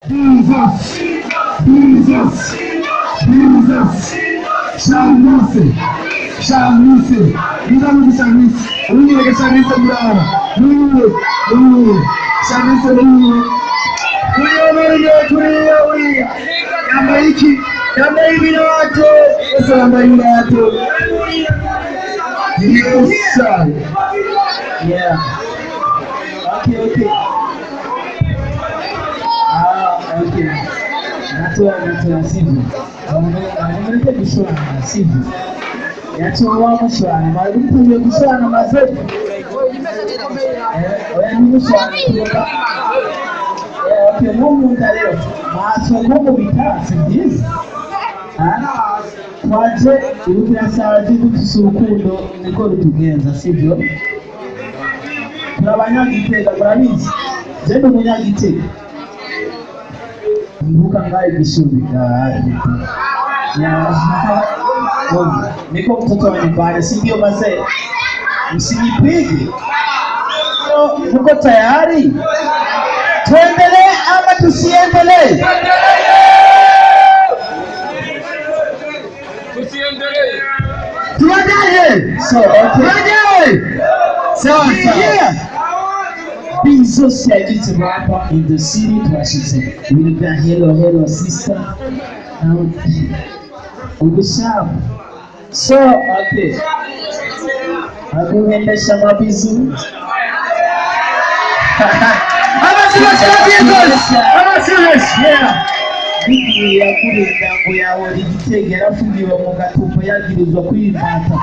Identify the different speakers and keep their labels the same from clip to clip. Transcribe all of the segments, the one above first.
Speaker 1: Jesus. Jesus. Jesus. Shamuse. Shamuse. Shamuse. Shamuse brava. Shamuse. Kuya. Yamaiki. Yamaiki watu. Sasa yamaiki watu. Yes, sir. Yeah. Okay. Okay. Natua sivyo. Nameleke bishwana sivyo. Yachowa mshwana. Malumu bishwana mazetu. Ni mshwana. Okay, Mungu ndaleo. Masomo bitasi ndizi. Kwaje urukira saje dusurukundo niko rutugenza sivyo. Turabanyagitega murabizi. Zendo munyagitega. Mbuka ngai bishubi niko mtoto wa nyumbani sivyo mazee, msinipige. Mko tayari? Tuendelee ama tusiendelee? Tusiendelee. Tuendelee. So okay. So Jesus said it's a rapper in the city to say, we got hello sister. So okay. Akuendesha mabizu. I'm serious. Yeah. Bibi yakuri ndambo yawe rigitegera fugiwe mu gatupo yagirizwa kwimata.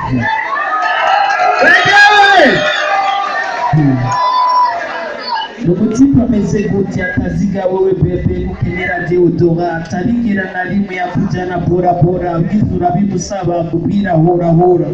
Speaker 1: Lugutipa ameze gutya ataziga wewe bebe mukenera deodora ataringira na rimwe yakujana bora bora abwizura bimusaba kubwira hora.